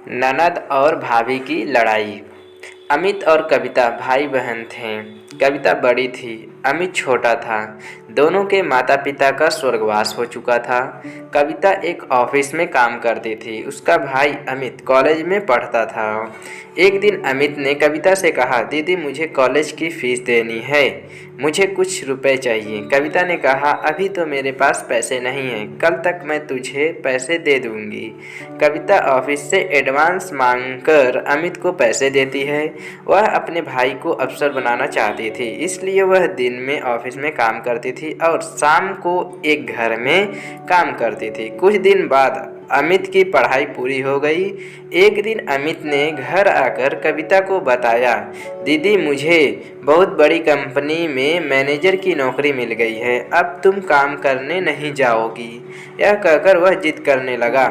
ननद और भाभी की लड़ाई। अमित और कविता भाई बहन थे। कविता बड़ी थी, अमित छोटा था। दोनों के माता पिता का स्वर्गवास हो चुका था। कविता एक ऑफिस में काम करती थी, उसका भाई अमित कॉलेज में पढ़ता था। एक दिन अमित ने कविता से कहा, दीदी मुझे कॉलेज की फीस देनी है, मुझे कुछ रुपए चाहिए। कविता ने कहा, अभी तो मेरे पास पैसे नहीं हैं, कल तक मैं तुझे पैसे दे दूंगी। कविता ऑफिस से एडवांस मांगकर अमित को पैसे देती है। वह अपने भाई को अफसर बनाना चाहती थी, इसलिए वह दिन में ऑफिस में काम करती थी और शाम को एक घर में काम करती थी। कुछ दिन बाद अमित की पढ़ाई पूरी हो गई। एक दिन अमित ने घर आकर कविता को बताया, दीदी मुझे बहुत बड़ी कंपनी में मैनेजर की नौकरी मिल गई है, अब तुम काम करने नहीं जाओगी। यह कहकर वह जिद करने लगा।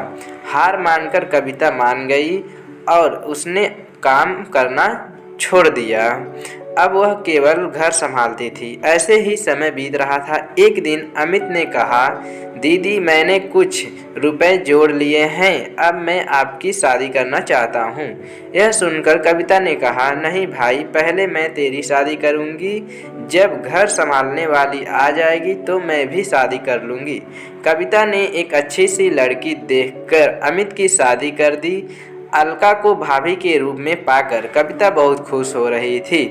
हार मानकर कविता मान गई और उसने काम करना छोड़ दिया। अब वह केवल घर संभालती थी। ऐसे ही समय बीत रहा था। एक दिन अमित ने कहा, दीदी मैंने कुछ रुपए जोड़ लिए हैं, अब मैं आपकी शादी करना चाहता हूँ। यह सुनकर कविता ने कहा, नहीं भाई, पहले मैं तेरी शादी करूँगी, जब घर संभालने वाली आ जाएगी तो मैं भी शादी कर लूँगी। कविता ने एक अच्छी सी लड़की देखकर अमित की शादी कर दी। अलका को भाभी के रूप में पाकर कविता बहुत खुश हो रही थी।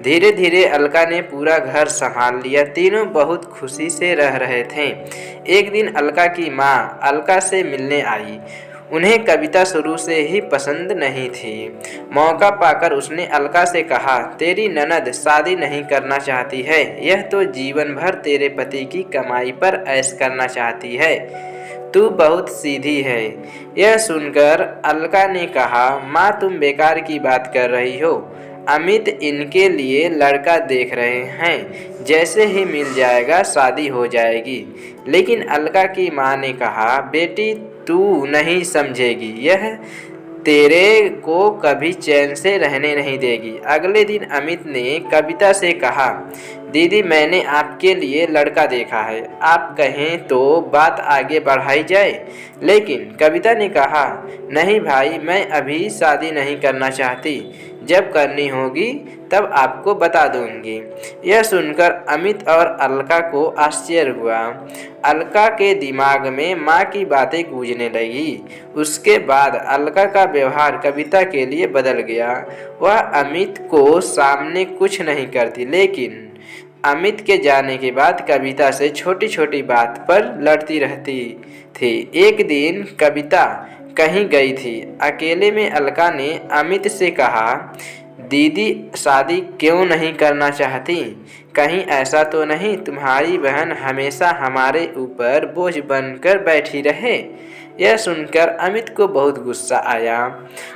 धीरे धीरे अलका ने पूरा घर संभाल लिया। तीनों बहुत खुशी से रह रहे थे। एक दिन अलका की माँ अलका से मिलने आई। उन्हें कविता शुरू से ही पसंद नहीं थी। मौका पाकर उसने अलका से कहा, तेरी ननद शादी नहीं करना चाहती है, यह तो जीवन भर तेरे पति की कमाई पर ऐश करना चाहती है, तू बहुत सीधी है। यह सुनकर अलका ने कहा, माँ तुम बेकार की बात कर रही हो, अमित इनके लिए लड़का देख रहे हैं, जैसे ही मिल जाएगा शादी हो जाएगी। लेकिन अलका की माँ ने कहा, बेटी तू नहीं समझेगी, यह तेरे को कभी चैन से रहने नहीं देगी। अगले दिन अमित ने कविता से कहा, दीदी मैंने आपके लिए लड़का देखा है, आप कहें तो बात आगे बढ़ाई जाए। लेकिन कविता ने कहा, नहीं भाई, मैं अभी शादी नहीं करना चाहती, जब करनी होगी तब आपको बता दूंगी। यह सुनकर अमित और अलका को आश्चर्य हुआ। अलका के दिमाग में माँ की बातें गूंजने लगी। उसके बाद अलका का व्यवहार कविता के लिए बदल गया। वह अमित को सामने कुछ नहीं करती, लेकिन अमित के जाने के बाद कविता से छोटी छोटी बात पर लड़ती रहती थी। एक दिन कविता कहीं गई थी। अकेले में अलका ने अमित से कहा, दीदी शादी क्यों नहीं करना चाहती? कहीं ऐसा तो नहीं तुम्हारी बहन हमेशा हमारे ऊपर बोझ बनकर बैठी रहे? यह सुनकर अमित को बहुत गुस्सा आया।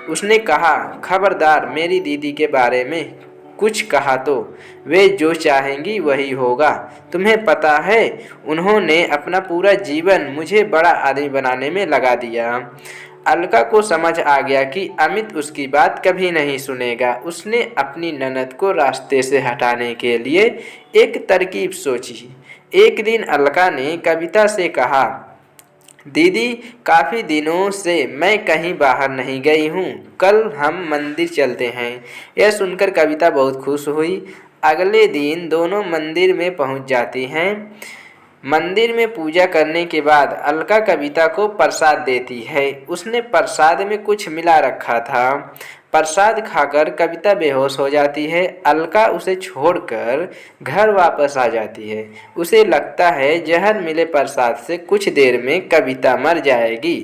उसने कहा, खबरदार मेरी दीदी के बारे में कुछ कहा तो वे जो चाहेंगी वही होगा। तुम्हें पता है, उन्होंने अपना पूरा जीवन मुझे बड़ा आदमी बनाने में लगा दिया। अलका को समझ आ गया कि अमित उसकी बात कभी नहीं सुनेगा। उसने अपनी ननद को रास्ते से हटाने के लिए एक तरकीब सोची। एक दिन अलका ने कविता से कहा, दीदी काफ़ी दिनों से मैं कहीं बाहर नहीं गई हूँ, कल हम मंदिर चलते हैं। यह सुनकर कविता बहुत खुश हुई। अगले दिन दोनों मंदिर में पहुँच जाती हैं। मंदिर में पूजा करने के बाद अलका कविता को प्रसाद देती है। उसने प्रसाद में कुछ मिला रखा था। प्रसाद खाकर कविता बेहोश हो जाती है। अलका उसे छोड़कर घर वापस आ जाती है। उसे लगता है जहर मिले प्रसाद से कुछ देर में कविता मर जाएगी।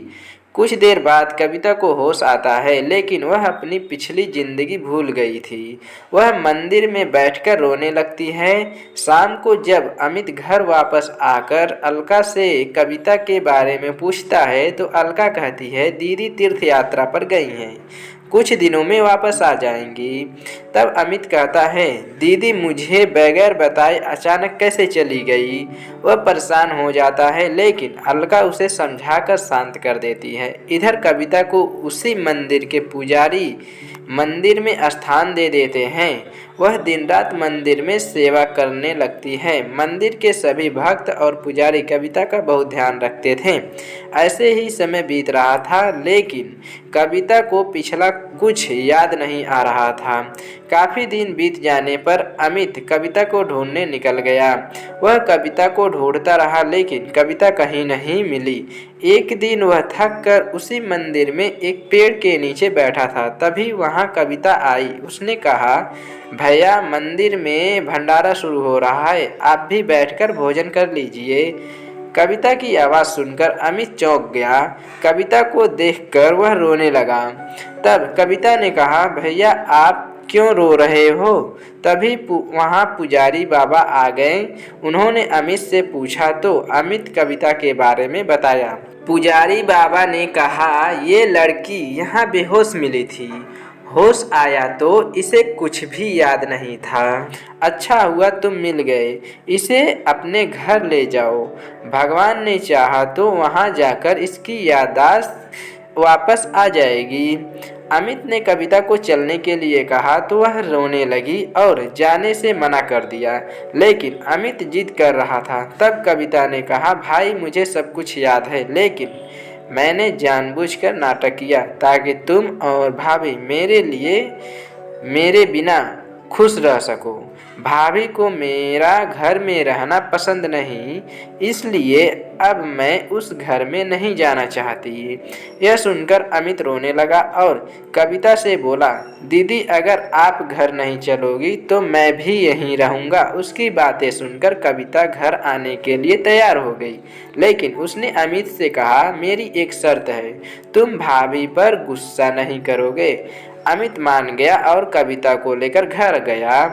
कुछ देर बाद कविता को होश आता है, लेकिन वह अपनी पिछली जिंदगी भूल गई थी। वह मंदिर में बैठकर रोने लगती है। शाम को जब अमित घर वापस आकर अलका से कविता के बारे में पूछता है तो अलका कहती है, दीदी तीर्थ यात्रा पर गई हैं, कुछ दिनों में वापस आ जाएंगी। तब अमित कहता है, दीदी मुझे बगैर बताए अचानक कैसे चली गई? वह परेशान हो जाता है, लेकिन अलका उसे समझाकर शांत कर देती है। इधर कविता को उसी मंदिर के पुजारी मंदिर में स्थान दे देते हैं वह दिन रात मंदिर में सेवा करने लगती है। मंदिर के सभी भक्त और पुजारी कविता का बहुत ध्यान रखते थे। ऐसे ही समय बीत रहा था, लेकिन कविता को पिछला कुछ याद नहीं आ रहा था। काफ़ी दिन बीत जाने पर अमित कविता को ढूंढने निकल गया। वह कविता को ढूंढता रहा, लेकिन कविता कहीं नहीं मिली। एक दिन वह थक कर उसी मंदिर में एक पेड़ के नीचे बैठा था। तभी वहाँ कविता आई। उसने कहा, भैया, मंदिर में भंडारा शुरू हो रहा है, आप भी बैठकर भोजन कर लीजिए। कविता की आवाज़ सुनकर अमित चौंक गया। कविता को देखकर वह रोने लगा। तब कविता ने कहा, भैया, आप क्यों रो रहे हो? तभी वहाँ पुजारी बाबा आ गए। उन्होंने अमित से पूछा तो अमित कविता के बारे में बताया। पुजारी बाबा ने कहा, ये लड़की यहाँ बेहोश मिली थी। होश आया तो इसे कुछ भी याद नहीं था। अच्छा हुआ तुम मिल गए। इसे अपने घर ले जाओ। भगवान ने चाहा तो वहाँ जाकर इसकी याददाश्त वापस आ जाएगी। अमित ने कविता को चलने के लिए कहा तो वह रोने लगी और जाने से मना कर दिया, लेकिन अमित जिद कर रहा था। तब कविता ने कहा, भाई, मुझे सब कुछ याद है, लेकिन मैंने जानबूझकर नाटक किया ताकि तुम और भाभी मेरे बिना खुश रह सको। भाभी को मेरा घर में रहना पसंद नहीं, इसलिए अब मैं उस घर में नहीं जाना चाहती। यह सुनकर अमित रोने लगा और कविता से बोला, दीदी, अगर आप घर नहीं चलोगी तो मैं भी यहीं रहूँगा। उसकी बातें सुनकर कविता घर आने के लिए तैयार हो गई, लेकिन उसने अमित से कहा, मेरी एक शर्त है, तुम भाभी पर गुस्सा नहीं करोगे। अमित मान गया और कविता को लेकर घर गया।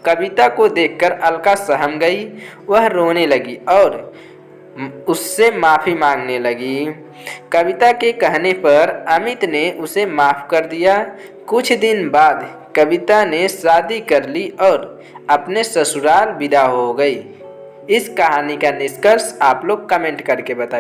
कविता को देखकर अलका सहम गई। वह रोने लगी और उससे माफ़ी मांगने लगी। कविता के कहने पर अमित ने उसे माफ़ कर दिया। कुछ दिन बाद कविता ने शादी कर ली और अपने ससुराल विदा हो गई। इस कहानी का निष्कर्ष आप लोग कमेंट करके बताइए।